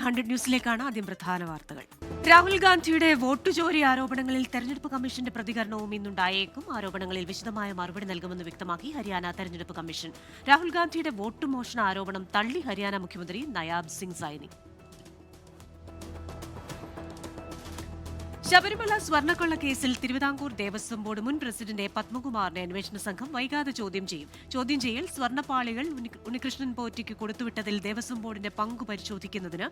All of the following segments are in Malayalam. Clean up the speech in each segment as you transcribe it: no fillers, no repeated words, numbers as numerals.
100 ന്യൂസിലേക്കാണ് ആദ്യം പ്രധാന വാർത്തകൾ. രാഹുൽ ഗാന്ധിയുടെ വോട്ട് ചോരി ആരോപണങ്ങളിൽ തെരഞ്ഞെടുപ്പ് കമ്മീഷന്റെ പ്രതികരണവും ഇന്നുണ്ടായേക്കും. ആരോപണങ്ങളിൽ വിശദമായ മറുപടി നൽകുമെന്ന് വ്യക്തമാക്കി ഹരിയാന തെരഞ്ഞെടുപ്പ് കമ്മീഷൻ. രാഹുൽ ഗാന്ധിയുടെ വോട്ട് മോഷണ ആരോപണം തള്ളി ഹരിയാന മുഖ്യമന്ത്രി നയാബ് സിംഗ് സൈനി. ശബരിമല സ്വർണ്ണക്കൊള്ള കേസിൽ തിരുവിതാംകൂർ ദേവസ്വം ബോർഡ് മുൻ പ്രസിഡന്റ് പത്മകുമാറിനെ അന്വേഷണ സംഘം വൈകാതെ ചോദ്യം ചെയ്യും. ചോദ്യം ചെയ്യൽ സ്വർണ്ണപ്പാളികൾ ഉണ്ണികൃഷ്ണൻ പോറ്റിക്ക് കൊടുത്തുവിട്ടതിൽ ദേവസ്വം ബോർഡിന്റെ പങ്കു പരിശോധിക്കുന്നതിന്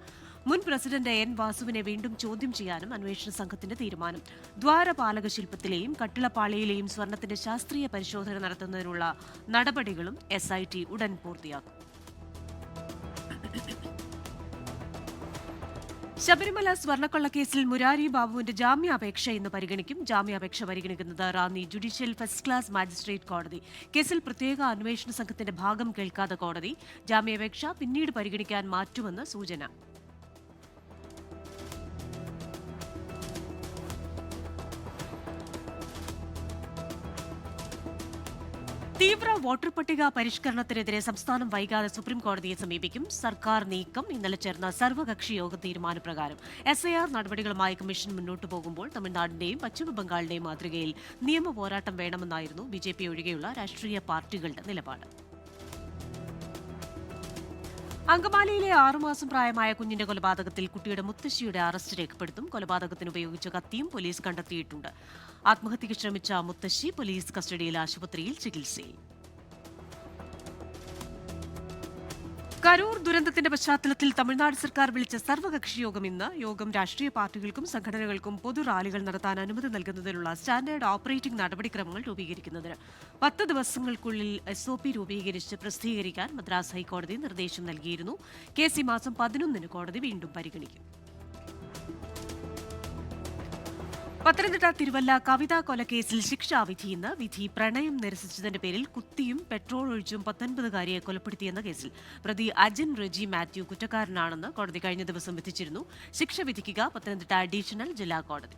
മുൻ പ്രസിഡന്റ് എൻ വാസുവിനെ വീണ്ടും ചോദ്യം ചെയ്യാനും അന്വേഷണ സംഘത്തിന്റെ തീരുമാനം. ദ്വാരപാലക ശില്പത്തിലെയും കട്ടിളപ്പാളിയിലെയും സ്വർണ്ണത്തിന്റെ ശാസ്ത്രീയ പരിശോധന നടത്തുന്നതിനുള്ള നടപടികളും SIT ഉടൻ പൂർത്തിയാക്കും. ശബരിമല സ്വർണ്ണക്കൊള്ള കേസിൽ മുരാരി ബാബുവിന്റെ ജാമ്യാപേക്ഷ ഇന്ന് പരിഗണിക്കും. ജാമ്യാപേക്ഷ പരിഗണിക്കുന്നത് Ranni judicial first class magistrate കോടതി. കേസിൽ പ്രത്യേക അന്വേഷണ സംഘത്തിന്റെ ഭാഗം കേൾക്കാതെ കോടതി ജാമ്യാപേക്ഷ പിന്നീട് പരിഗണിക്കാൻ മാറ്റുമെന്ന് സൂചന. തീവ്ര വോട്ടർ പട്ടിക പരിഷ്കരണത്തിനെതിരെ സംസ്ഥാനം വൈകാതെ സുപ്രീംകോടതിയെ സമീപിക്കും. സർക്കാർ നീക്കം ഇന്നലെ ചേർന്ന സർവകക്ഷി യോഗ തീരുമാനപ്രകാരം SIR നടപടികളുമായി കമ്മീഷൻ മുന്നോട്ടു പോകുമ്പോൾ തമിഴ്നാടിന്റെയും പശ്ചിമബംഗാളിന്റെയും മാതൃകയിൽ നിയമ പോരാട്ടം വേണമെന്നായിരുന്നു BJP ഒഴികെയുള്ള രാഷ്ട്രീയ പാർട്ടികളുടെ നിലപാട്. അങ്കമാലിയിലെ 6 മാസം പ്രായമായ കുഞ്ഞിന്റെ കൊലപാതകത്തിൽ കുട്ടിയുടെ മുത്തശ്ശിയുടെ അറസ്റ്റ് രേഖപ്പെടുത്തും. കൊലപാതകത്തിന് ഉപയോഗിച്ച കത്തിയും പോലീസ് കണ്ടെത്തിയിട്ടുണ്ട്. ആത്മഹത്യയ്ക്ക് ശ്രമിച്ച മുത്തശ്ശി പോലീസ് കസ്റ്റഡിയിൽ ആശുപത്രിയിൽ ചികിത്സയിൽ. കരൂർ ദുരന്തത്തിന്റെ പശ്ചാത്തലത്തിൽ തമിഴ്നാട് സർക്കാർ വിളിച്ച സർവകക്ഷി യോഗം ഇന്ന്. യോഗം രാഷ്ട്രീയ പാർട്ടികൾക്കും സംഘടനകൾക്കും പൊതു റാലികൾ നടത്താൻ അനുമതി നൽകുന്നതിനുള്ള സ്റ്റാൻഡേർഡ് ഓപ്പറേറ്റിംഗ് നടപടിക്രമങ്ങൾ രൂപീകരിക്കുന്നതിന് 10 ദിവസങ്ങൾക്കുള്ളിൽ SOP രൂപീകരിച്ച് പ്രസിദ്ധീകരിക്കാൻ മദ്രാസ് ഹൈക്കോടതി നിർദ്ദേശം നൽകിയിരുന്നു. കേസ് ഈ മാസം 11-ന് കോടതി വീണ്ടും പരിഗണിക്കും. പത്തനംതിട്ട തിരുവല്ല കവിതാ കൊലക്കേസിൽ ശിക്ഷാവിധി ഇന്ന്. വിധി പ്രണയം നിരസിച്ചതിന്റെ പേരിൽ കുത്തിയും പെട്രോൾ ഒഴിച്ചും 19-കാരിയെ കൊലപ്പെടുത്തിയെന്ന കേസിൽ പ്രതി അജൻ റെജി മാത്യു കുറ്റക്കാരനാണെന്ന് കോടതി കഴിഞ്ഞ ദിവസം വിധിച്ചിരുന്നു. ശിക്ഷ വിധിക്കുക പത്തനംതിട്ട അഡീഷണൽ ജില്ലാ കോടതി.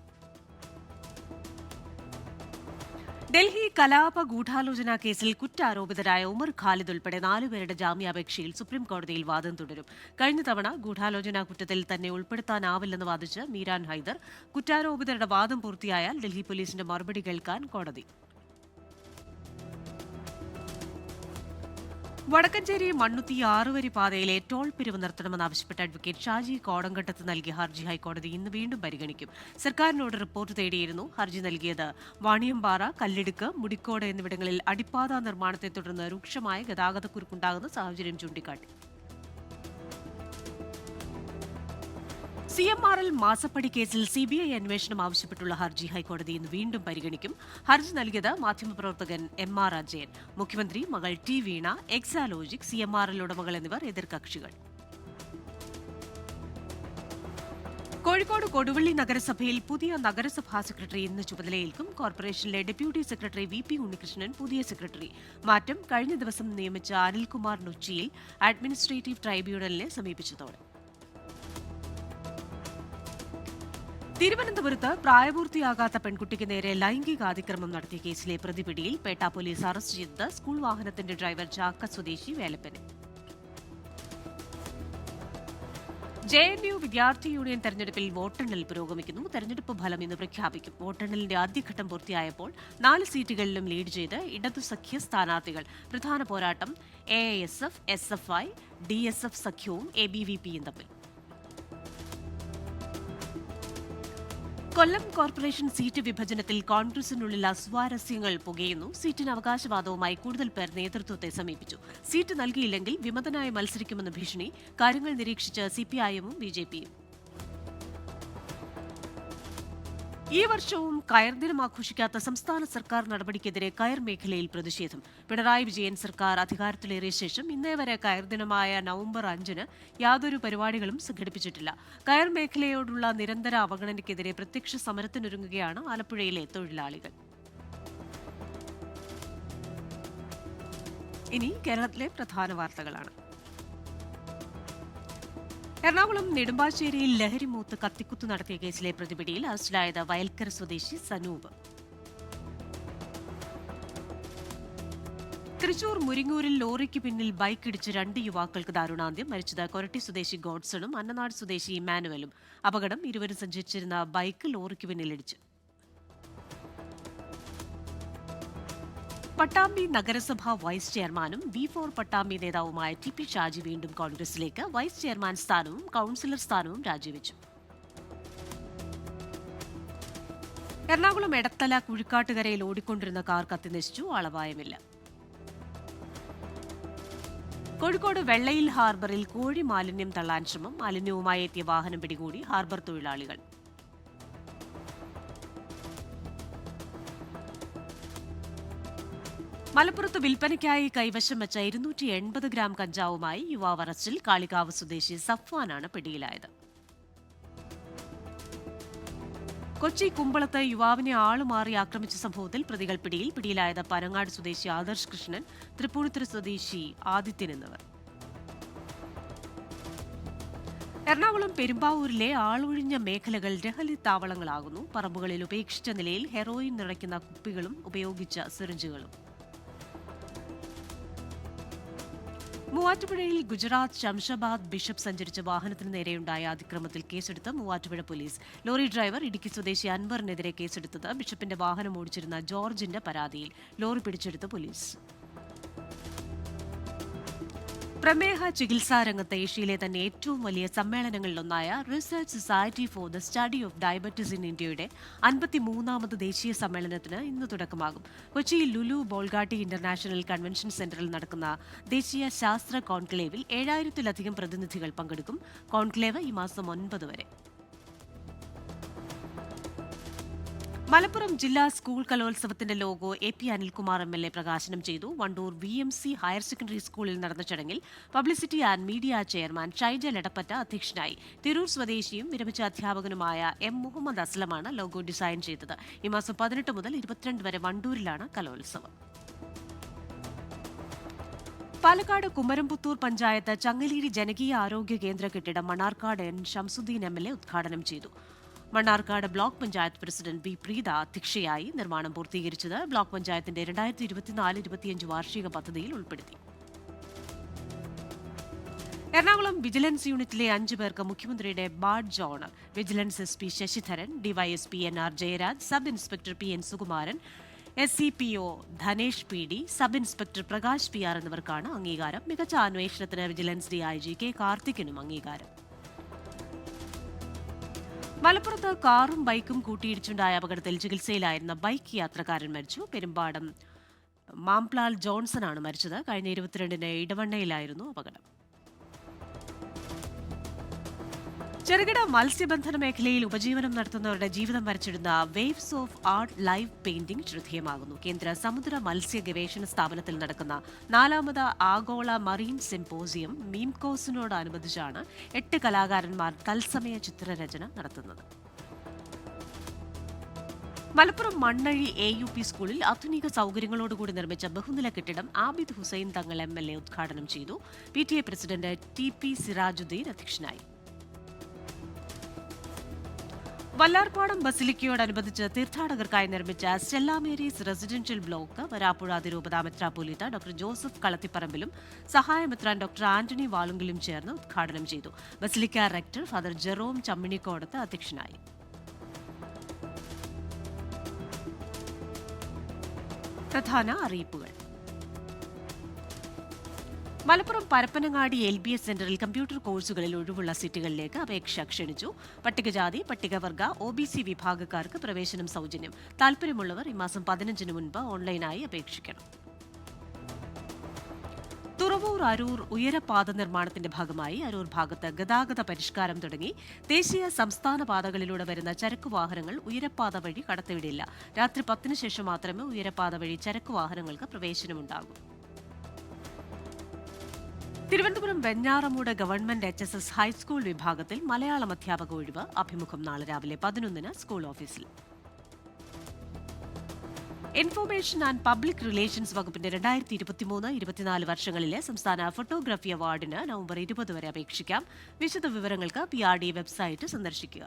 ഡൽഹി കലാപ ഗൂഢാലോചന കേസിൽ കുറ്റാരോപിതരായ ഉമർ ഖാലിദ് ഉൾപ്പെടെ 4 പേരുടെ ജാമ്യാപേക്ഷയിൽ സുപ്രീംകോടതിയിൽ വാദം തുടരും. കഴിഞ്ഞ തവണ ഗൂഢാലോചന കുറ്റത്തിൽ തന്നെ ഉൾപ്പെടുത്താനാവില്ലെന്ന് വാദിച്ച് മീരാൻ ഹൈദർ. കുറ്റാരോപിതരുടെ വാദം പൂർത്തിയായാൽ ഡൽഹി പോലീസിന്റെ മറുപടി കേൾക്കാൻ കോടതി. വടക്കഞ്ചേരി മണ്ണുത്തി 6-വരി പാതയിലെ ടോൾ പിരിവ് നിർത്തണമെന്നാവശ്യപ്പെട്ട് അഡ്വക്കേറ്റ് ഷാജി കോടങ്കണ്ടത്ത് നൽകിയ ഹർജി ഹൈക്കോടതി ഇന്ന് വീണ്ടും പരിഗണിക്കും. സർക്കാരിനോട് റിപ്പോർട്ട് തേടിയിരുന്നു. ഹർജി നൽകിയത് വാണിയമ്പാറ, കല്ലിടുക്ക്, മുടിക്കോട് എന്നിവിടങ്ങളിൽ അടിപ്പാത നിർമ്മാണത്തെ തുടർന്ന് രൂക്ഷമായ ഗതാഗതക്കുരുക്കുണ്ടാകുന്ന സാഹചര്യം ചൂണ്ടിക്കാട്ടി. CMRL മാസപ്പടി കേസിൽ CBI അന്വേഷണം ആവശ്യപ്പെട്ടുള്ള ഹർജി ഹൈക്കോടതി ഇന്ന് വീണ്ടും പരിഗണിക്കും. ഹർജി നൽകിയത് മാധ്യമപ്രവർത്തകൻ MR അജയൻ. മുഖ്യമന്ത്രി, മകൾ T വീണ, എക്സാലോജിക്, CMRL ഉടമകൾ എന്നിവർ എതിർകക്ഷികൾ. കോഴിക്കോട് കൊടുവള്ളി നഗരസഭയിൽ പുതിയ നഗരസഭാ സെക്രട്ടറി ഇന്ന് ചുമതലയേൽക്കും. കോർപ്പറേഷനിലെ ഡെപ്യൂട്ടി സെക്രട്ടറി VP ഉണ്ണികൃഷ്ണൻ പുതിയ സെക്രട്ടറി. മാറ്റം കഴിഞ്ഞ ദിവസം നിയമിച്ച അനിൽകുമാർ നൊച്ചിയിൽ അഡ്മിനിസ്ട്രേറ്റീവ് ട്രൈബ്യൂണലിനെ സമീപിച്ചതോടെ. തിരുവനന്തപുരത്ത് പ്രായപൂർത്തിയാകാത്ത പെൺകുട്ടിക്ക് നേരെ ലൈംഗികാതിക്രമം നടത്തിയ കേസിലെ പ്രതി പിടിയിൽ. പേട്ട പോലീസ് അറസ്റ്റ് ചെയ്തത് സ്കൂൾ വാഹനത്തിന്റെ ഡ്രൈവർ ചാക്ക സ്വദേശി വേലപ്പനെ. JNU വിദ്യാർത്ഥി യൂണിയൻ തെരഞ്ഞെടുപ്പിൽ വോട്ടെണ്ണൽ പുരോഗമിക്കുന്നു. തെരഞ്ഞെടുപ്പ് ഫലം ഇന്ന് പ്രഖ്യാപിക്കും. വോട്ടെണ്ണലിന്റെ ആദ്യഘട്ടം പൂർത്തിയായപ്പോൾ 4 സീറ്റുകളിലും ലീഡ് ചെയ്ത് ഇടതു സഖ്യ സ്ഥാനാർത്ഥികൾ. പ്രധാന പോരാട്ടം AISF, SFI, DSF സഖ്യവും ABVPയും തമ്മിൽ. കൊല്ലം കോർപ്പറേഷൻ സീറ്റ് വിഭജനത്തിൽ കോൺഗ്രസിനുള്ളിൽ അസ്വാരസ്യങ്ങൾ പുകയുന്നു. സീറ്റിന് അവകാശവാദവുമായി കൂടുതൽ പേർ നേതൃത്വത്തെ സമീപിച്ചു. സീറ്റ് നൽകിയില്ലെങ്കിൽ വിമതനായി മത്സരിക്കുമെന്ന ഭീഷണി. കാര്യങ്ങൾ നിരീക്ഷിച്ച് CPIM-ഉം BJP-യും. ഈ വർഷവും കയർ ദിനം ആഘോഷിക്കാത്ത സംസ്ഥാന സർക്കാർ നടപടിക്കെതിരെ കയർ മേഖലയിൽ പ്രതിഷേധം. പിണറായി വിജയൻ സർക്കാർ അധികാരത്തിലേറിയ ശേഷം ഇന്നേ വരെ കയർ ദിനമായ നവംബർ 5-ന് യാതൊരു പരിപാടികളും സംഘടിപ്പിച്ചിട്ടില്ല. കയർ മേഖലയോടുള്ള നിരന്തര അവഗണനയ്ക്കെതിരെ പ്രത്യക്ഷ സമരത്തിനൊരുങ്ങുകയാണ് ആലപ്പുഴയിലെ തൊഴിലാളികൾ. ഇനി കേരളത്തിലെ പ്രധാന വാർത്തകളാണ്. എറണാകുളം നെടുമ്പാശ്ശേരിയിൽ ലഹരിമൂത്ത് കത്തിക്കുത്ത് നടത്തിയ കേസിലെ പ്രതിപിടിയിൽ അറസ്റ്റിലായത് വയൽക്കര സ്വദേശി സനൂപ്. തൃശൂർ മുരിങ്ങൂരിൽ ലോറിക്ക് പിന്നിൽ ബൈക്കിടിച്ച് 2 യുവാക്കൾക്ക് ദാരുണാന്ത്യം. മരിച്ചത് കൊരട്ടി സ്വദേശി ഗോഡ്സണും അന്നനാട് സ്വദേശി ഇമാനുവലും. അപകടം ഇരുവരും സഞ്ചരിച്ചിരുന്ന ബൈക്ക് ലോറിക്ക് പിന്നിലിടിച്ചു. പട്ടാമ്പി നഗരസഭ വൈസ് ചെയർമാനും B4 പട്ടാമ്പി നേതാവുമായ TP ഷാജി വീണ്ടും കോൺഗ്രസിലേക്ക്. വൈസ് ചെയർമാൻ സ്ഥാനവും കൌൺസിലർ സ്ഥാനവും രാജിവെച്ചു. എറണാകുളം എടത്തല കുഴിക്കാട്ടുകരയിൽ ഓടിക്കൊണ്ടിരുന്ന കാർ കത്തിനശിച്ചു. ആളപായമില്ല. കോഴിക്കോട് വെള്ളയിൽ ഹാർബറിൽ കോഴി മാലിന്യം തള്ളാൻ ശ്രമം. മാലിന്യവുമായി എത്തിയ വാഹനം പിടികൂടി ഹാർബർ തൊഴിലാളികൾ. മലപ്പുറത്ത് വിൽപ്പനയ്ക്കായി കൈവശം വെച്ച 280 ഗ്രാം കഞ്ചാവുമായി യുവാവ് അറസ്റ്റിൽ. കാളികാവ് സ്വദേശി സഫ്വാനാണ് പിടിയിലായത്. കൊച്ചി കുമ്പളത്ത് യുവാവിനെ ആളുമാറി ആക്രമിച്ച സംഭവത്തിൽ പ്രതികൾ പിടിയിൽ. പിടിയിലായത് പനങ്ങാട് സ്വദേശി ആദർശ് കൃഷ്ണൻ, തൃപ്പൂണിത്തുറ സ്വദേശി ആദിത്യൻ എന്നിവർ. എറണാകുളം പെരുമ്പാവൂരിലെ ആളൊഴിഞ്ഞ മേഖലകൾ ലഹരി താവളങ്ങളാകുന്നു. പറമ്പുകളിൽ ഉപേക്ഷിച്ച നിലയിൽ ഹെറോയിൻ നിറയ്ക്കുന്ന കുപ്പികളും ഉപയോഗിച്ച സിറിഞ്ചുകളും. മൂവാറ്റുപുഴയിൽ ഗുജറാത്ത് ശംഷാബാദ് ബിഷപ്പ് സഞ്ചരിച്ച വാഹനത്തിന് നേരെയുണ്ടായ അതിക്രമത്തിൽ കേസെടുത്ത് Muvattupuzha police. Lorry driver Idukki സ്വദേശി അൻവറിനെതിരെ കേസെടുത്തത് ബിഷപ്പിന്റെ വാഹനം ഓടിച്ചിരുന്ന ജോർജിന്റെ പരാതിയിൽ. ലോറി പിടിച്ചെടുത്ത് പോലീസ്. പ്രമേഹ ചികിത്സാ രംഗത്ത് ഏഷ്യയിലെ തന്നെ ഏറ്റവും വലിയ സമ്മേളനങ്ങളിലൊന്നായ research society for the study of diabetes in ഇന്ത്യയുടെ 53ാമത് ദേശീയ സമ്മേളനത്തിന് ഇന്ന് തുടക്കമാകും. കൊച്ചിയിൽ ലുലു ബോൾഗാട്ടി ഇന്റർനാഷണൽ കൺവെൻഷൻ സെന്ററിൽ നടക്കുന്ന ദേശീയ ശാസ്ത്ര കോൺക്ലേവിൽ 7000-ലധികം പ്രതിനിധികൾ പങ്കെടുക്കും. കോൺക്ലേവ് ഈ മാസം 9 വരെ. മലപ്പുറം ജില്ലാ സ്കൂൾ കലോത്സവത്തിന്റെ ലോഗോ AP അനിൽകുമാർ MLA പ്രകാശനം ചെയ്തു. വണ്ടൂർ VMC ഹയർ സെക്കൻഡറി സ്കൂളിൽ നടന്ന ചടങ്ങിൽ publicity and media chairman Shaijal Edappatta അധ്യക്ഷനായി. തിരൂർ സ്വദേശിയും വിരമിച്ച അധ്യാപകനുമായ M മുഹമ്മദ് അസ്ലമാണ് ലോഗോ ഡിസൈൻ ചെയ്തത്. ഈ മാസം 18 മുതൽ 22 വരെ വണ്ടൂരിലാണ് കലോത്സവം. പാലക്കാട് കുമരംപുത്തൂർ പഞ്ചായത്ത് ചങ്ങലേരി ജനകീയ ആരോഗ്യ കേന്ദ്ര കെട്ടിടം മണ്ണാർക്കാട് N ഷംസുദ്ദീൻ MLA ഉദ്ഘാടനം ചെയ്തു. Mannarkkad block panchayat president B Preetha അധ്യക്ഷയായി. നിർമ്മാണം പൂർത്തീകരിച്ചത് ബ്ലോക്ക് പഞ്ചായത്തിന്റെ 2024-25 വാർഷിക പദ്ധതിയിൽ ഉൾപ്പെടുത്തി. എറണാകുളം വിജിലൻസ് യൂണിറ്റിലെ 5 പേർക്ക് മുഖ്യമന്ത്രിയുടെ badge honour. Vigilance SP Sasidharan, DYSP NR Jayaraj, sub inspector PN Sukumaran, SCPO Dhanesh PD, sub inspector Prakash PR എന്നിവർക്കാണ് അംഗീകാരം. മികച്ച അന്വേഷണത്തിന് വിജിലൻസ് DIG K കാർത്തിക്കിനും അംഗീകാരം. മലപ്പുറത്ത് കാറും ബൈക്കും കൂട്ടിയിടിച്ചുണ്ടായ അപകടത്തിൽ ചികിത്സയിലായിരുന്ന ബൈക്ക് യാത്രക്കാരൻ മരിച്ചു. പെരുമ്പാടം മാംപ്ലാൽ ജോൺസണാണ് മരിച്ചത്. കഴിഞ്ഞ 22-ന് ഇടവണ്ണയിലായിരുന്നു അപകടം. ചെറുകിട മത്സ്യബന്ധന മേഖലയിൽ ഉപജീവനം നടത്തുന്നവരുടെ ജീവിതം വരച്ചിടുന്ന waves of art live painting ശ്രദ്ധേയമാകുന്നു. കേന്ദ്ര സമുദ്ര മത്സ്യ ഗവേഷണ സ്ഥാപനത്തിൽ നടക്കുന്ന 4ാമത് ആഗോള മറീൻ സിംപോസിയം മീംകോസിനോടനുബന്ധിച്ചാണ് 8 കലാകാരന്മാർ തത്സമയ ചിത്രരചന നടത്തുന്നത്. മലപ്പുറം മണ്ണഴി AUP സ്കൂളിൽ ആധുനിക സൗകര്യങ്ങളോടുകൂടി നിർമ്മിച്ച ബഹുനില കെട്ടിടം ആബിദ് ഹുസൈൻ തങ്ങൾ MLA ഉദ്ഘാടനം ചെയ്തു. PTA പ്രസിഡന്റ് TP സിറാജുദ്ദീൻ അധ്യക്ഷനായി. വല്ലാർപാടം ബസിലിക്കയോടനുബന്ധിച്ച് തീർത്ഥാടകർക്കായി നിർമ്മിച്ച Stella Maris residential block Varapuzha അതിരൂപത മെത്രാപ്പോലീത്ത ഡോക്ടർ ജോസഫ് കളത്തിപ്പറമ്പിലും സഹായമെത്രാൻ ഡോക്ടർ ആന്റണി വാളുങ്കലും ചേർന്ന് ഉദ്ഘാടനം ചെയ്തു. Basilica rector father Jerome Chamminikodath അധ്യക്ഷനായി. പ്രധാന അറിയിപ്പുകൾ. മലപ്പുറം പരപ്പനങ്ങാടി LBS സെന്ററിൽ കമ്പ്യൂട്ടർ കോഴ്സുകളിൽ ഒഴിവുള്ള സീറ്റുകളിലേക്ക് അപേക്ഷ ക്ഷണിച്ചു. പട്ടികജാതി, പട്ടികവർഗ, OBC വിഭാഗക്കാർക്ക് പ്രവേശനം സൗജന്യം. താൽപര്യമുള്ളവർ ഈ മാസം 15-ന് മുൻപ് ഓൺലൈനായി അപേക്ഷിക്കണം. തുറവൂർ അരൂർ ഉയരപാത നിർമ്മാണത്തിന്റെ ഭാഗമായി അരൂർ ഭാഗത്ത് ഗതാഗത പരിഷ്കാരം തുടങ്ങി. ദേശീയ സംസ്ഥാന പാതകളിലൂടെ വരുന്ന ചരക്ക് വാഹനങ്ങൾ ഉയരപാത വഴി കടത്തിവിടില്ല. രാത്രി 10-ന് ശേഷം മാത്രമേ ഉയരപാത വഴി ചരക്ക് വാഹനങ്ങൾക്ക് പ്രവേശനമുണ്ടാകൂ. Thiruvananthapuram Venjaramoodu government HSS high school വിഭാഗത്തിൽ മലയാളം അധ്യാപക ഒഴിവ്. അഭിമുഖം നാളെ രാവിലെ 11-ന് സ്കൂൾ ഓഫീസിൽ. ഇൻഫർമേഷൻ ആൻഡ് പബ്ലിക് റിലേഷൻസ് വകുപ്പിന്റെ 2023-24 വർഷങ്ങളിലെ സംസ്ഥാന ഫോട്ടോഗ്രാഫി അവാർഡിന് നവംബർ 20 വരെ അപേക്ഷിക്കാം. വിശദ വിവരങ്ങൾക്ക് PRD വെബ്സൈറ്റ് സന്ദർശിക്കുക.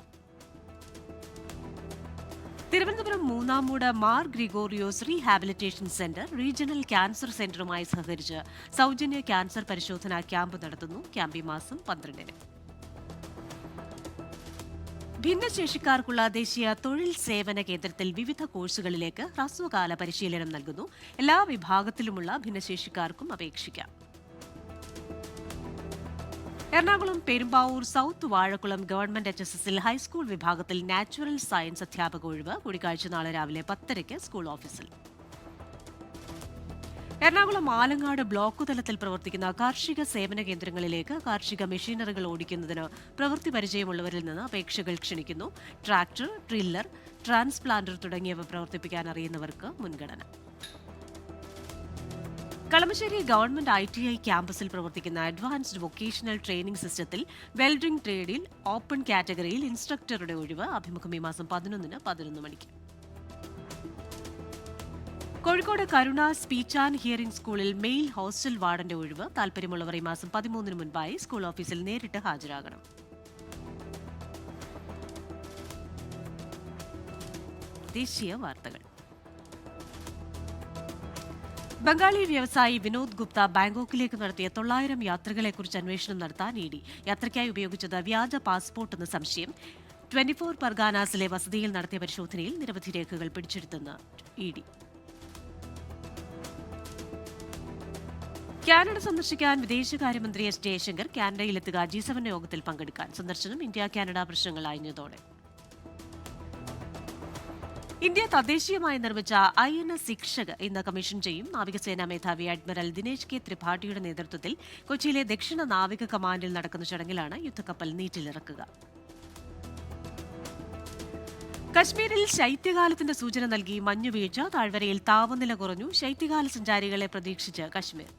Thiruvananthapuram Moonnamoodu Mar Gregorios rehabilitation centre regional cancer സെന്ററുമായി സഹകരിച്ച് സൗജന്യ ക്യാൻസർ പരിശോധനാ ക്യാമ്പ് നടത്തുന്നു. ക്യാമ്പ് ഈ മാസം 12-ന്. ഭിന്നശേഷിക്കാർക്കുള്ള ദേശീയ തൊഴിൽ സേവന കേന്ദ്രത്തിൽ വിവിധ കോഴ്സുകളിലേക്ക് ഹ്രസ്വകാല പരിശീലനം നൽകുന്നു. എല്ലാ വിഭാഗത്തിലുമുള്ള ഭിന്നശേഷിക്കാർക്കും അപേക്ഷിക്കാം. എറണാകുളം പെരുമ്പാവൂർ സൌത്ത് വാഴക്കുളം ഗവൺമെന്റ് HSSൽ ഹൈസ്കൂൾ വിഭാഗത്തിൽ നാച്ചുറൽ സയൻസ് അധ്യാപക ഒഴിവ്. കൂടിക്കാഴ്ച നാളെ രാവിലെ 10:30 സ്കൂൾ ഓഫീസിൽ. എറണാകുളം ആലങ്ങാട് ബ്ലോക്ക് തലത്തിൽ പ്രവർത്തിക്കുന്ന കാർഷിക സേവന കേന്ദ്രങ്ങളിലേക്ക് കാർഷിക മെഷീനറികൾ ഓടിക്കുന്നതിന് പ്രവൃത്തി പരിചയമുള്ളവരിൽ നിന്ന് അപേക്ഷകൾ ക്ഷണിക്കുന്നു. ട്രാക്ടർ, ട്രില്ലർ, ട്രാൻസ്പ്ലാന്റർ തുടങ്ങിയവ പ്രവർത്തിപ്പിക്കാൻ അറിയുന്നവർക്ക് മുൻഗണന. കളമശ്ശേരി ഗവൺമെന്റ് ITI ക്യാമ്പസിൽ പ്രവർത്തിക്കുന്ന അഡ്വാൻസ്ഡ് വൊക്കേഷണൽ ട്രെയിനിംഗ് സിസ്റ്റത്തിൽ വെൽഡിംഗ് ട്രേഡിൽ ഓപ്പൺ കാറ്റഗറിയിൽ ഇൻസ്ട്രക്ടറുടെ ഒഴിവ്. അഭിമുഖം ഈ മാസം 11-ന് 11 മണിക്ക്. കോഴിക്കോട് കരുണ സ്പീച്ച് ആൻഡ് ഹിയറിംഗ് സ്കൂളിൽ മെയിൽ ഹോസ്റ്റൽ വാർഡന്റെ ഒഴിവ്. താൽപര്യമുള്ളവർ ഈ മാസം 13-ന് മുൻപായി സ്കൂൾ ഓഫീസിൽ നേരിട്ട് ഹാജരാകണം. ദേശീയ വാർത്തകൾ. ബംഗാളി വ്യവസായി വിനോദ് ഗുപ്ത ബാങ്കോക്കിലേക്ക് നടത്തിയ 900 യാത്രകളെക്കുറിച്ച് അന്വേഷണം നടത്താൻ ED. യാത്രയ്ക്കായി ഉപയോഗിച്ചത് വ്യാജ പാസ്പോർട്ടെന്ന് സംശയം. 24 പർഗാനാസിലെ വസതിയിൽ നടത്തിയ പരിശോധനയിൽ നിരവധി രേഖകൾ പിടിച്ചെടുത്തെന്ന് ED. കാനഡ സന്ദർശിക്കാൻ വിദേശകാര്യമന്ത്രി S. ജയശങ്കർ കാനഡയിലെത്തുക G7 യോഗത്തിൽ പങ്കെടുക്കാൻ. സന്ദർശനം ഇന്ത്യ കാനഡ പ്രശ്നങ്ങൾ അയഞ്ഞതോടെ. ഇന്ത്യ തദ്ദേശീയമായി നിർമ്മിച്ച INS ശിക്ഷക് ഇന്ന് കമ്മീഷൻ ചെയ്യും. നാവികസേനാ മേധാവി അഡ്മിറൽ ദിനേശ് കെ ത്രിപാഠിയുടെ നേതൃത്വത്തിൽ കൊച്ചിയിലെ ദക്ഷിണ നാവിക കമാൻഡിൽ നടക്കുന്ന ചടങ്ങിലാണ് യുദ്ധക്കപ്പൽ നീറ്റിലിറക്കുക. കശ്മീരിൽ ശൈത്യകാലത്തിന്റെ സൂചന നൽകി മഞ്ഞുവീഴ്ച. താഴ്വരയിൽ താപനില കുറഞ്ഞു. ശൈത്യകാല സഞ്ചാരികളെ പ്രതീക്ഷിച്ച് കശ്മീർ.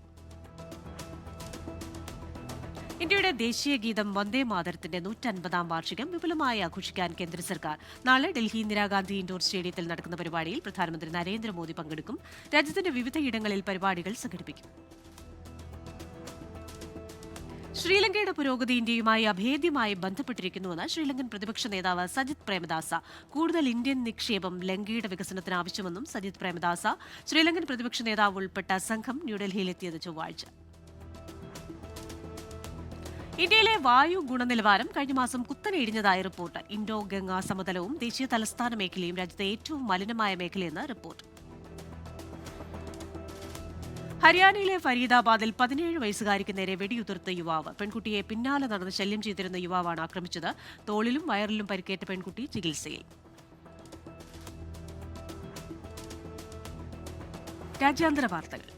ഇന്ത്യയുടെ ദേശീയ ഗീതം വന്ദേ മാതരത്തിന്റെ 150-ാം വാർഷികം വിപുലമായി ആഘോഷിക്കാൻ കേന്ദ്ര സർക്കാർ. നാളെ ഡൽഹി ഇന്ദിരാഗാന്ധി ഇൻഡോർ സ്റ്റേഡിയത്തിൽ നടക്കുന്ന പരിപാടിയിൽ പ്രധാനമന്ത്രി നരേന്ദ്രമോദി പങ്കെടുക്കും. രാജ്യത്തിന്റെ വിവിധയിടങ്ങളിൽ പരിപാടികൾ സംഘടിപ്പിക്കും. ശ്രീലങ്കയുടെ പുരോഗതി ഇന്ത്യയുമായി അഭേദ്യമായി ബന്ധപ്പെട്ടിരിക്കുന്നുവെന്ന് ശ്രീലങ്കൻ പ്രതിപക്ഷ നേതാവ് സജിത് പ്രേമദാസ. കൂടുതൽ ഇന്ത്യൻ നിക്ഷേപം ലങ്കയുടെ വികസനത്തിന് ആവശ്യമെന്നും സജിത് പ്രേമദാസ. ശ്രീലങ്കൻ പ്രതിപക്ഷ നേതാവ് ഉൾപ്പെട്ട സംഘം ന്യൂഡൽഹിയിലെത്തിയത് ചൊവ്വാഴ്ച. ഇന്ത്യയിലെ വായു ഗുണനിലവാരം കഴിഞ്ഞ മാസം കുത്തനെ ഇടിഞ്ഞതായി റിപ്പോർട്ട്. ഇൻഡോ ഗംഗ സമതലവും ദേശീയ തലസ്ഥാന മേഖലയും രാജ്യത്തെ ഏറ്റവും മലിനമായ മേഖലയെന്ന് റിപ്പോർട്ട്. ഹരിയാനയിലെ ഫരീദാബാദിൽ 17 വയസ്സുകാരിക്ക് നേരെ വെടിയുതിർത്ത യുവാവ്. പെൺകുട്ടിയെ പിന്നാലെ നടന്ന് ശല്യം ചെയ്തിരുന്ന യുവാവാണ് ആക്രമിച്ചത്. തോളിലും വയറിലും പരിക്കേറ്റ പെൺകുട്ടി ചികിത്സയിൽ. രാജ്യാന്തര വാർത്തകൾ.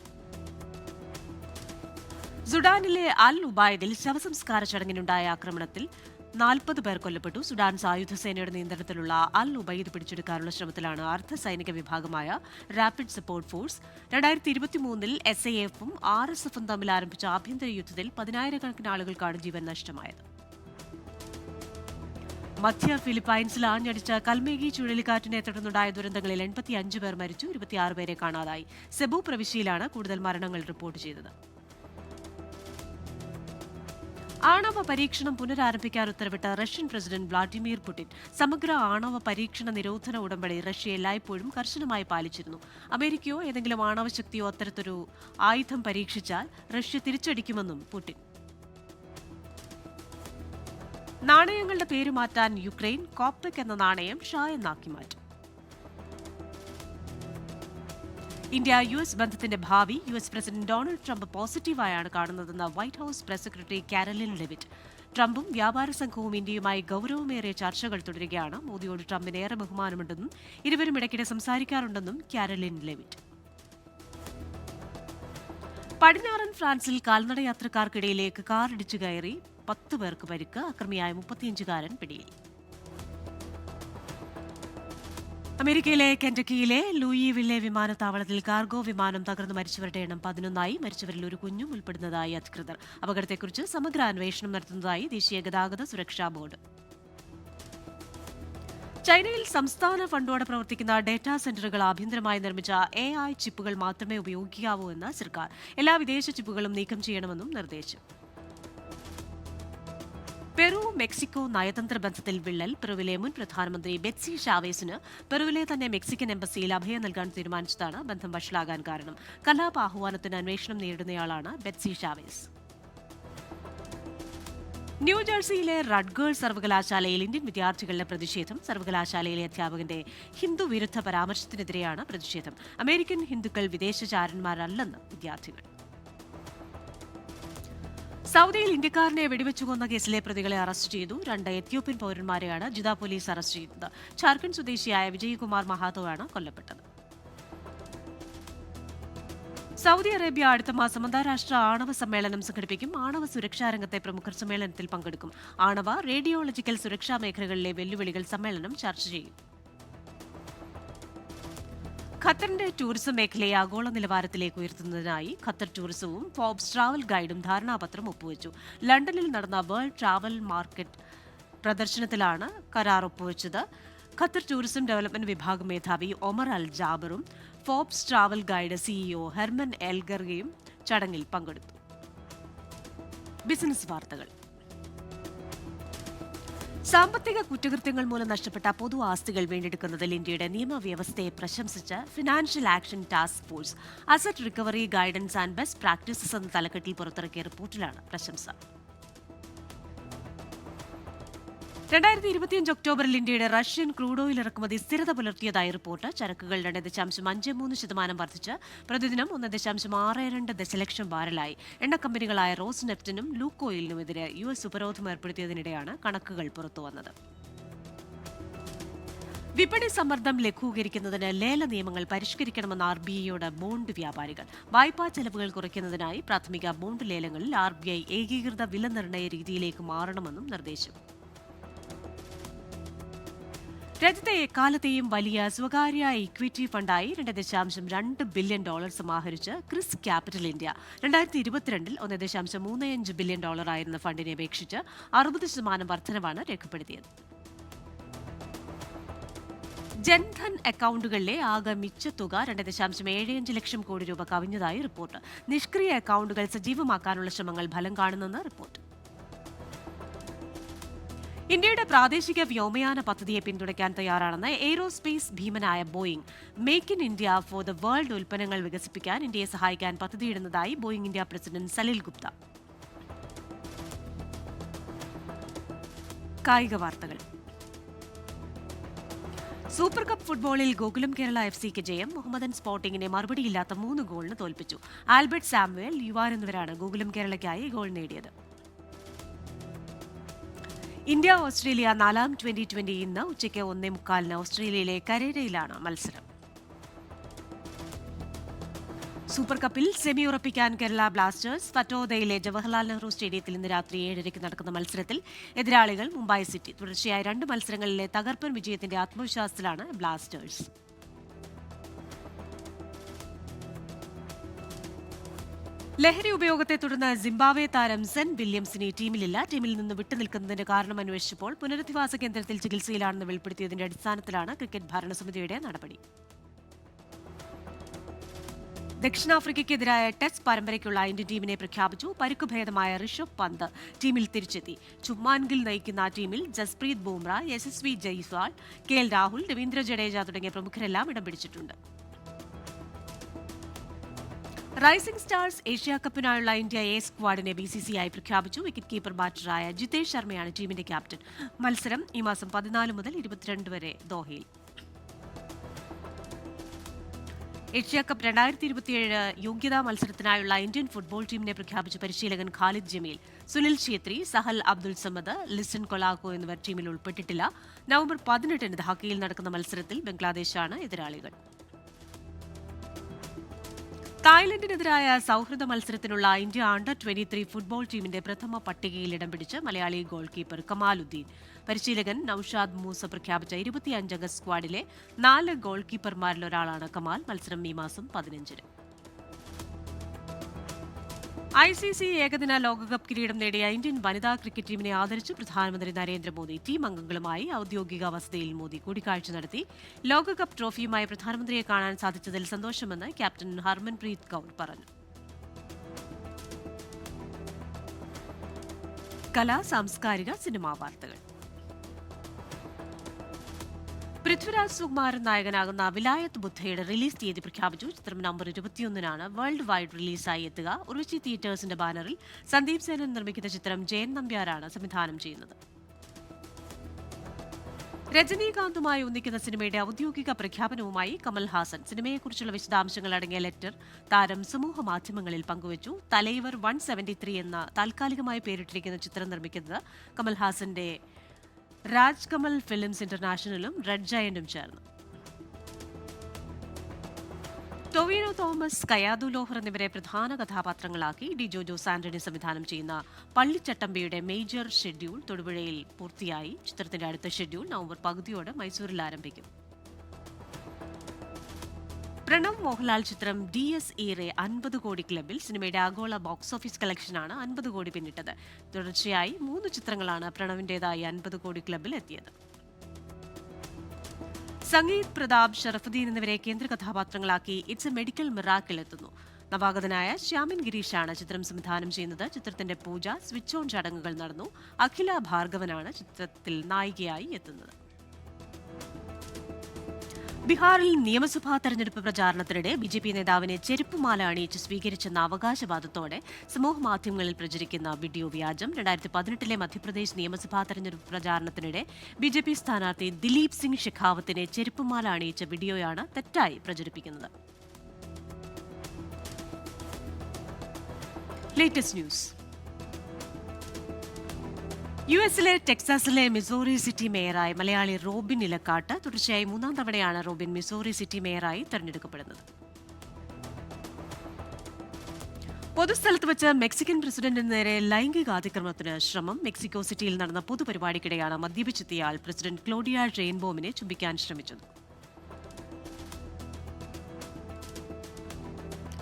സുഡാനിലെ അൽ ഉബൈദിൽ ശവസംസ്കാര ചടങ്ങിനുണ്ടായ ആക്രമണത്തിൽ 40 പേർ കൊല്ലപ്പെട്ടു. സുഡാൻ സായുധ സേനയുടെ നിയന്ത്രണത്തിലുള്ള അൽ ഉബൈദ് പിടിച്ചെടുക്കാനുള്ള ശ്രമത്തിലാണ് അർദ്ധ സൈനിക വിഭാഗമായ റാപ്പിഡ് സപ്പോർട്ട് ഫോഴ്സ്. 2023-ൽ SAF-ഉം RSF-ഉം തമ്മിൽ ആരംഭിച്ച ആഭ്യന്തര യുദ്ധത്തിൽ 10,000-കണക്കിന് ആളുകൾക്കാണ് ജീവൻ നഷ്ടമായത്. മധ്യ ഫിലിപ്പൈൻസിൽ ആഞ്ഞടിച്ച കൽമേഗി ചുഴലിക്കാറ്റിനെ തുടർന്നുണ്ടായ ദുരന്തങ്ങളിൽ 85 പേർ മരിച്ചു. 26 പേരെ കാണാതായി. സെബു പ്രവിശ്യയിലാണ് കൂടുതൽ മരണങ്ങൾ റിപ്പോർട്ട് ചെയ്തത്. ആണവ പരീക്ഷണം പുനരാരംഭിക്കാൻ ഉത്തരവിട്ട റഷ്യൻ പ്രസിഡന്റ് വ്ളാഡിമിർ പുടിൻ. സമഗ്ര ആണവ പരീക്ഷണ നിരോധന ഉടമ്പടി റഷ്യ എല്ലായ്പ്പോഴും കർശനമായി പാലിച്ചിരുന്നു. അമേരിക്കയോ ഏതെങ്കിലും ആണവ ശക്തിയോ അത്തരത്തൊരു ആയുധം പരീക്ഷിച്ചാൽ റഷ്യ തിരിച്ചടിക്കുമെന്നും പുടിൻ. നാണയങ്ങളുടെ പേര് മാറ്റാൻ യുക്രൈൻ. കോപ്പക് എന്ന നാണയം ഷാ എന്നാക്കി മാറ്റും. ഇന്ത്യ-US ബന്ധത്തിന്റെ ഭാവി US പ്രസിഡന്റ് ഡൊണാൾഡ് ട്രംപ് പോസിറ്റീവായാണ് കാണുന്നതെന്ന് white house press secretary Caroline Leavitt. ട്രംപും വ്യാപാര സംഘവും ഇന്ത്യയുമായി ഗൌരവമേറിയ ചർച്ചകൾ തുടരുകയാണ്. മോദിയോട് ട്രംപിന് ഏറെ ബഹുമാനമുണ്ടെന്നും ഇരുവരും ഇടയ്ക്കിടെ സംസാരിക്കാറുണ്ടെന്നും കാരലിൻ ലെവിറ്റ്. പടിഞ്ഞാറൻ ഫ്രാൻസിൽ കാൽനടയാത്രക്കാർക്കിടയിലേക്ക് കാർ ഇടിച്ചു കയറി 10 പേർക്ക് പരിക്ക്. അക്രമിയായ 35-കാരൻ പിടിയിൽ. അമേരിക്കയിലെ കെന്റക്കിയിലെ ലൂയിവില്ലെ വിമാനത്താവളത്തിൽ കാർഗോ വിമാനം തകർന്ന് മരിച്ചവരുടെ എണ്ണം 11ആയി. മരിച്ചവരിൽ ഒരു കുഞ്ഞും ഉൾപ്പെടുന്നതായി അധികൃതർ. അപകടത്തെക്കുറിച്ച് സമഗ്ര അന്വേഷണം നടത്തുന്നതായി ദേശീയ ഗതാഗത സുരക്ഷാ ബോർഡ്. ചൈനയിൽ സംസ്ഥാന ഫണ്ടോടെ പ്രവർത്തിക്കുന്ന ഡേറ്റാ സെന്ററുകൾ ആഭ്യന്തരമായി നിർമ്മിച്ച AI ചിപ്പുകൾ മാത്രമേ ഉപയോഗിക്കാവൂ എന്ന് സർക്കാർ. എല്ലാ വിദേശ ചിപ്പുകളും നീക്കം ചെയ്യണമെന്നും നിർദ്ദേശം. പെറുവും മെക്സിക്കോ നയതന്ത്ര ബന്ധത്തിൽ വിള്ളൽ. പെറുവിലെ മുൻ പ്രധാനമന്ത്രി ബെറ്റ്സി ഷാവേസിന് പെറുവിലെ തന്നെ മെക്സിക്കൻ എംബസിയിൽ അഭയം നൽകാൻ തീരുമാനിച്ചതാണ് ബന്ധം വഷളാകാൻ കാരണം. കലാപ ആഹ്വാനത്തിന് അന്വേഷണം നേരിടുന്നയാളാണ് ബെറ്റ്സി ഷാവേസ്. ന്യൂജേഴ്സിയിലെ റട്ഗേഴ്സ് സർവകലാശാലയിൽ ഇന്ത്യൻ വിദ്യാർത്ഥികളുടെ പ്രതിഷേധം. സർവകലാശാലയിലെ അധ്യാപകന്റെ ഹിന്ദു വിരുദ്ധ പരാമർശത്തിനെതിരെയാണ് പ്രതിഷേധം. അമേരിക്കൻ ഹിന്ദുക്കൾ വിദേശചാരന്മാരല്ലെന്ന് വിദ്യാർത്ഥികൾ. സൗദിയിൽ ഇന്ത്യക്കാരനെ വെടിവെച്ചു കൊന്ന കേസിലെ പ്രതികളെ അറസ്റ്റ് ചെയ്തു. 2 എത്യോപ്യൻ പൌരന്മാരെയാണ് ജിദ്ദ പോലീസ് അറസ്റ്റ് ചെയ്തത്. ഝാർഖണ്ഡ് സ്വദേശിയായ വിജയ്കുമാർ മഹാത്തോയാണ് കൊല്ലപ്പെട്ടത്. സൗദി അറേബ്യ അടുത്ത മാസം അന്താരാഷ്ട്ര ആണവ സമ്മേളനം സംഘടിപ്പിക്കും. ആണവ സുരക്ഷാ രംഗത്തെ പ്രമുഖർ സമ്മേളനത്തിൽ പങ്കെടുക്കും. ആണവ, റേഡിയോളജിക്കൽ സുരക്ഷാ മേഖലകളിലെ വെല്ലുവിളികൾ സമ്മേളനം ചർച്ച ചെയ്യും. ഖത്തറിന്റെ ടൂറിസം മേഖലയെ ആഗോള നിലവാരത്തിലേക്ക് ഉയർത്തുന്നതിനായി ഖത്തർ ടൂറിസവും ഫോബ്സ് ട്രാവൽ ഗൈഡും ധാരണാപത്രം ഒപ്പുവച്ചു. ലണ്ടനിൽ നടന്ന വേൾഡ് ട്രാവൽ മാർക്കറ്റ് പ്രദർശനത്തിലാണ് കരാർ ഒപ്പുവച്ചത്. ഖത്തർ ടൂറിസം ഡെവലപ്മെന്റ് വിഭാഗം മേധാവി ഒമർ അൽ ജാബറും Forbes travel guide CEO Herman എൽഗർഗയും ചടങ്ങിൽ പങ്കെടുത്തു. ബിസിനസ് വാർത്തകൾ. സാമ്പത്തിക കുറ്റകൃത്യങ്ങൾ മൂലം നഷ്ടപ്പെട്ട പൊതു ആസ്തികൾ വീണ്ടെടുക്കുന്നതിൽ ഇന്ത്യയുടെ നിയമവ്യവസ്ഥയെ പ്രശംസിച്ച് financial action task force asset recovery guidance and best practices എന്ന തലക്കെട്ടിൽ പുറത്തിറക്കിയ റിപ്പോർട്ടിലാണ് പ്രശംസ. 2025 ഒക്ടോബറിൽ ഇന്ത്യയുടെ റഷ്യൻ ക്രൂഡ് ഓയിൽ ഇറക്കുമതി സ്ഥിരത പുലർത്തിയതായി റിപ്പോർട്ട്. ചരക്കുകൾ 2.53% വർദ്ധിച്ച് പ്രതിദിനം 1.62 ദശലക്ഷം ബാരലായി. എണ്ണക്കമ്പനികളായ റോസ് നെഫ്റ്റിനും ലൂക്ക് ഓയിലിനുമെതിരെ US ഉപരോധം ഏർപ്പെടുത്തിയതിനിടെയാണ് കണക്കുകൾ പുറത്തുവന്നത്. വിപണി സമ്മർദ്ദം ലഘൂകരിക്കുന്നതിന് ലേല നിയമങ്ങൾ പരിഷ്കരിക്കണമെന്ന് RBIയോട് ബോണ്ട് വ്യാപാരികൾ. വായ്പാ ചെലവുകൾ കുറയ്ക്കുന്നതിനായി പ്രാഥമിക ബോണ്ട് ലേലങ്ങളിൽ RBI ഏകീകൃത വില നിർണ്ണയ രീതിയിലേക്ക് മാറണമെന്നും നിർദ്ദേശം. രാജ്യത്തെ എക്കാലത്തെയും വലിയ സ്വകാര്യ ഇക്വിറ്റി ഫണ്ടായി $2.2 ബില്യൺ സമാഹരിച്ച് ക്രിസ് ക്യാപിറ്റൽ ഇന്ത്യ. 2022 $1.35 ബില്യൺ ആയിരുന്ന ഫണ്ടിനെ അപേക്ഷിച്ച് 60% വർധനവാണ് രേഖപ്പെടുത്തിയത്. ജൻധൻ അക്കൌണ്ടുകളിലെ ആകെ മിച്ച തുക 2.75 ലക്ഷം കോടി രൂപ കവിഞ്ഞതായി റിപ്പോർട്ട്. നിഷ്ക്രിയ അക്കൌണ്ടുകൾ സജീവമാക്കാനുള്ള ശ്രമങ്ങൾ ഫലം കാണുന്നെന്ന് റിപ്പോർട്ട്. ഇന്ത്യയുടെ പ്രാദേശിക വ്യോമയാന പദ്ധതിയെ പിന്തുണയ്ക്കാൻ തയ്യാറാണെന്ന് എയ്റോസ്പേസ് ഭീമനായ Boeing. Make in India for the world ഉൽപ്പന്നങ്ങൾ വികസിപ്പിക്കാൻ ഇന്ത്യയെ സഹായിക്കാൻ പദ്ധതിയിടുന്നതായി Boeing India president Salil Gupta. കായിക വാർത്തകൾ. സൂപ്പർ കപ്പ് ഫുട്ബോളിൽ ഗോകുലം കേരള FCക്ക് ജയം. മുഹമ്മദൻ സ്പോർട്ടിംഗിനെ മറുപടിയില്ലാത്ത 3 ഗോളിന് തോൽപ്പിച്ചു. ആൽബർട്ട് സാമുവേൽ, യുവാൻ എന്നിവരാണ് ഗോകുലം കേരളയ്ക്കായി ഗോൾ നേടിയത്. ഇന്ത്യ ഓസ്ട്രേലിയ 4ാം T20 ഇന്ന് ഉച്ചയ്ക്ക് 1:45 ഓസ്ട്രേലിയയിലെ കരേരയിലാണ് മത്സരം. സൂപ്പർ കപ്പിൽ സെമി ഉറപ്പിക്കാൻ കേരള ബ്ലാസ്റ്റേഴ്സ്. ഫറ്റോദയിലെ ജവഹർലാൽ നെഹ്റു സ്റ്റേഡിയത്തിൽ ഇന്ന് രാത്രി 7:30 നടക്കുന്ന മത്സരത്തിൽ എതിരാളികൾ മുംബൈ സിറ്റി. തുടർച്ചയായ 2 മത്സരങ്ങളിലെ തകർപ്പൻ വിജയത്തിന്റെ ആത്മവിശ്വാസത്തിലാണ് ബ്ലാസ്റ്റേഴ്സ്. ലഹരി ഉപയോഗത്തെ തുടർന്ന് സിംബാബ്വെ താരം സെൻ വില്യംസിനെ ടീമിലില്ല. ടീമിൽ നിന്ന് വിട്ടുനിൽക്കുന്നതിന്റെ കാരണം അന്വേഷിച്ചപ്പോൾ പുനരധിവാസ കേന്ദ്രത്തിൽ ചികിത്സയിലാണെന്ന് വെളിപ്പെടുത്തിയതിന്റെ അടിസ്ഥാനത്തിലാണ് ക്രിക്കറ്റ് ഭരണസമിതിയുടെ നടപടി. ദക്ഷിണാഫ്രിക്കയ്ക്കെതിരായ ടെസ്റ്റ് പരമ്പരയ്ക്കുള്ള ഇന്ത്യൻ ടീമിനെ പ്രഖ്യാപിച്ചു. പരിക്കുഭേദമായ ഋഷഭ് പന്ത് ടീമിൽ തിരിച്ചെത്തി. ചുമ്മാൻ ഗിൽ നയിക്കുന്ന ടീമിൽ ജസ്പ്രീത് ബുംറ, യശസ്വി ജയ്സ്വാൾ, KL രാഹുൽ, രവീന്ദ്ര ജഡേജ തുടങ്ങിയ പ്രമുഖരെല്ലാം ഇടം പിടിച്ചിട്ടുണ്ട്. റൈസിംഗ് സ്റ്റാർസ് ഏഷ്യാകപ്പിനായുള്ള ഇന്ത്യ എ സ്ക്വാഡിനെ BCCI പ്രഖ്യാപിച്ചു. വിക്കറ്റ് കീപ്പർ ബാറ്ററായ ജിതേഷ് ശർമ്മയാണ് ടീമിന്റെ ക്യാപ്റ്റൻ. മത്സരം ഈ മാസം 14 മുതൽ 22 വരെ ദോഹയിൽ. ഏഷ്യാകപ്പ് 2027 യോഗ്യതാ മത്സരത്തിനായുള്ള ഇന്ത്യൻ ഫുട്ബോൾ ടീമിനെ പ്രഖ്യാപിച്ച പരിശീലകൻ ഖാലിദ് ജമീൽ. സുനിൽ ഛേത്രി, സഹൽ അബ്ദുൽ സമദ്, ലിസൺ കൊളാക്കോ എന്നിവർ ടീമിൽ ഉൾപ്പെട്ടിട്ടില്ല. നവംബർ 18 ധാക്കയിൽ നടക്കുന്ന മത്സരത്തിൽ ബംഗ്ലാദേശാണ് എതിരാളികൾ. തായ്ലൻഡിനെതിരായ സൗഹൃദ മത്സരത്തിനുള്ള ഇന്ത്യ അണ്ടർ-23 ഫുട്ബോൾ ടീമിന്റെ പ്രഥമ പട്ടികയിൽ ഇടം പിടിച്ച് മലയാളി ഗോൾ കീപ്പർ കമാലുദ്ദീൻ. പരിശീലകൻ നൌഷാദ് മൂസ പ്രഖ്യാപിച്ച 25-അംഗ സ്ക്വാഡിലെ 4 ഗോൾ കീപ്പർമാരിലൊരാളാണ് കമാൽ. മത്സരം ഈ മാസം 15-ന്. ICC ഏകദിന ലോകകപ്പ് കിരീടം നേടിയ ഇന്ത്യൻ വനിതാ ക്രിക്കറ്റ് ടീമിനെ ആദരിച്ച് പ്രധാനമന്ത്രി നരേന്ദ്രമോദി. ടീം അംഗങ്ങളുമായി ഔദ്യോഗിക വസതിയിൽ മോദി കൂടിക്കാഴ്ച നടത്തി. ലോകകപ്പ് ട്രോഫിയുമായി പ്രധാനമന്ത്രിയെ കാണാൻ സാധിച്ചതിൽ സന്തോഷമെന്ന് ക്യാപ്റ്റൻ ഹർമൻപ്രീത് കൗർ പറഞ്ഞു. കലാ സാംസ്കാരിക സിനിമാ വാർത്തകൾ. പൃഥ്വിരാജ് സുകുമാരൻ നായകനാകുന്ന വിലായത്ത് ബുദ്ധയുടെ റിലീസ് തീയതി പ്രഖ്യാപിച്ചു. ചിത്രം നവംബർ 21 വേൾഡ് വൈഡ് റിലീസായി എത്തുക. ഉർവശി തിയേറ്റേഴ്സിന്റെ ബാനറിൽ സന്ദീപ് സേനൻ നിർമ്മിക്കുന്ന ചിത്രം ജയൻ നമ്പ്യാരാണ് സംവിധാനം ചെയ്യുന്നത്. രജനീകാന്തുമായി ഒന്നിക്കുന്ന സിനിമയുടെ ഔദ്യോഗിക പ്രഖ്യാപനവുമായി കമൽഹാസൻ. സിനിമയെക്കുറിച്ചുള്ള വിശദാംശങ്ങൾ അടങ്ങിയ ലെറ്റർ താരം സമൂഹ മാധ്യമങ്ങളിൽ പങ്കുവച്ചു. തലൈവർ 173 എന്ന താൽക്കാലികമായി പേരിട്ടിരിക്കുന്ന ചിത്രം നിർമ്മിക്കുന്നത് കമൽഹാസന്റെ രാജ് കമൽ ഫിലിംസ് ഇന്റർനാഷണലും റെഡ് ജയന്റും ചേർന്നു. ടൊവിനോ തോമസ്, കയാദു ലോഹർ എന്നിവരെ പ്രധാന കഥാപാത്രങ്ങളാക്കി ഡിജോ ജോസ് ആന്റണി സംവിധാനം ചെയ്യുന്ന പള്ളിച്ചട്ടമ്പിയുടെ മേജർ ഷെഡ്യൂൾ തൊടുപുഴയിൽ പൂർത്തിയായി. ചിത്രത്തിന്റെ അടുത്ത ഷെഡ്യൂൾ നവംബർ പകുതിയോടെ മൈസൂരിൽ ആരംഭിക്കും. പ്രണവ് മോഹൻലാൽ ചിത്രം DSE 50 കോടി ക്ലബിൽ. സിനിമയുടെ ആഗോള ബോക്സ് ഓഫീസ് കളക്ഷനാണ് 50 കോടി പിന്നിട്ടത്. തുടർച്ചയായി 3 ചിത്രങ്ങളാണ് പ്രണവിന്റേതായി 50 കോടി ക്ലബിൽ എത്തിയത്. സംഗീത് പ്രതാപ്, ഷറഫുദ്ദീൻ എന്നിവരെ കേന്ദ്ര കഥാപാത്രങ്ങളാക്കി ഇറ്റ്സ് എ മെഡിക്കൽ മിറാക്കിൾ എത്തുന്നു. നവാഗതനായ ശ്യാമിൻ ഗിരീഷാണ് ചിത്രം സംവിധാനം ചെയ്യുന്നത്. ചിത്രത്തിന്റെ പൂജ, സ്വിച്ച് ഓൺ ചടങ്ങുകൾ നടന്നു. അഖില ഭാർഗവനാണ് ചിത്രത്തിൽ നായികയായി എത്തുന്നത്. ബീഹാറിൽ നിയമസഭാ തെരഞ്ഞെടുപ്പ് പ്രചാരണത്തിനിടെ BJP നേതാവിനെ ചെരുപ്പുമാല അണിയിച്ച് സ്വീകരിച്ചെന്ന അവകാശവാദത്തോടെ സമൂഹമാധ്യമങ്ങളിൽ പ്രചരിക്കുന്ന വീഡിയോ വ്യാജം. 2018 മധ്യപ്രദേശ് നിയമസഭാ തെരഞ്ഞെടുപ്പ് പ്രചാരണത്തിനിടെ BJP സ്ഥാനാർത്ഥി ദിലീപ് സിംഗ് ഷെഖാവത്തിനെ ചെരുപ്പുമാല അണിയിച്ച വീഡിയോയാണ് തെറ്റായി പ്രചരിപ്പിക്കുന്നത്. Latest news. US ടെക്സാസിലെ മിസോറി സിറ്റി മേയറായി മലയാളി റോബിൻ ഇലക്കാട്ട്. തുടർച്ചയായി 3-ാം തവണയാണ് റോബിൻ മിസോറി സിറ്റി മേയറായി തെരഞ്ഞെടുക്കപ്പെടുന്നത്. പൊതുസ്ഥലത്ത് വെച്ച് മെക്സിക്കൻ പ്രസിഡന്റിന് നേരെ ലൈംഗികാതിക്രമണത്തിന് ശ്രമം. മെക്സിക്കോ സിറ്റിയിൽ നടന്ന പൊതുപരിപാടിക്കിടെയാണ് മദ്യപിച്ചെത്തിയ പ്രസിഡന്റ് ക്ലോഡിയ ഷെയിൻബോമിനെ ചുംബിക്കാൻ ശ്രമിച്ചത്.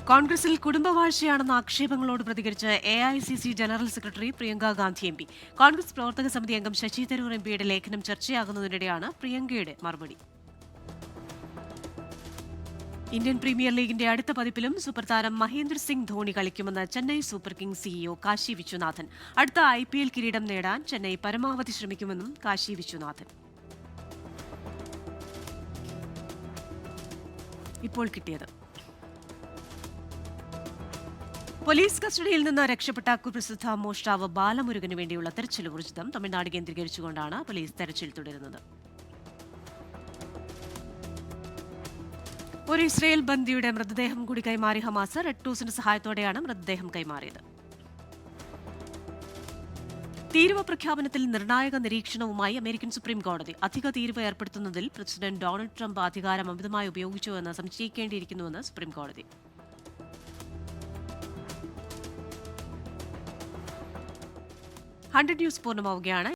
കോൺഗ്രസിൽ കുടുംബവാഴ്ചയാണെന്ന ആക്ഷേപങ്ങളോട് പ്രതികരിച്ച് AICC general secretary Priyanka Gandhi MP. Congress പ്രവർത്തക സമിതി അംഗം ശശി തരൂർ MPയുടെ ലേഖനം ചർച്ചയാകുന്നതിനിടെയാണ് പ്രിയങ്കയുടെ മറുപടി. ഇന്ത്യൻ പ്രീമിയർ ലീഗിന്റെ അടുത്ത പതിപ്പിലും സൂപ്പർ താരം മഹേന്ദ്ര സിംഗ് ധോണി കളിക്കുമെന്ന് Chennai super kings CEO Kashi Viswanathan. അടുത്ത IPL കിരീടം നേടാൻ ചെന്നൈ പരമാവധി ശ്രമിക്കുമെന്നും കാശി വിശ്വനാഥൻ. ഇപ്പോൾ കിട്ടിയത്. പോലീസ് കസ്റ്റഡിയിൽ നിന്ന് രക്ഷപ്പെട്ട കുപ്രസിദ്ധ മോഷ്ടാവ് ബാലമുരുകന് വേണ്ടിയുള്ള തെരച്ചിൽ ഊർജിതം. തമിഴ്നാട് കേന്ദ്രീകരിച്ചുകൊണ്ടാണ് പോലീസ് തെരച്ചിൽ തുടരുന്നത്. ഒരു ഇസ്രയേൽ ബന്ദിയുടെ മൃതദേഹം കൂടി കൈമാറി ഹമാസ്. റെഡ് ക്രോസിന്റെ സഹായത്തോടെയാണ് മൃതദേഹം കൈമാറിയത്. തീരുവ പ്രഖ്യാപനത്തിൽ നിർണായക നിരീക്ഷണവുമായി അമേരിക്കൻ സുപ്രീം കോടതി. അധിക തീരുവ ഏർപ്പെടുത്തുന്നതിൽ പ്രസിഡന്റ് ഡൊണാൾഡ് ട്രംപ് അധികാരം അമിതമായി ഉപയോഗിച്ചുവെന്ന് സംശയിക്കേണ്ടിയിരിക്കുന്നുവെന്ന് സുപ്രീം കോടതി. 100 ന്യൂസ് പൂർണ്ണമാവുകയാണ്.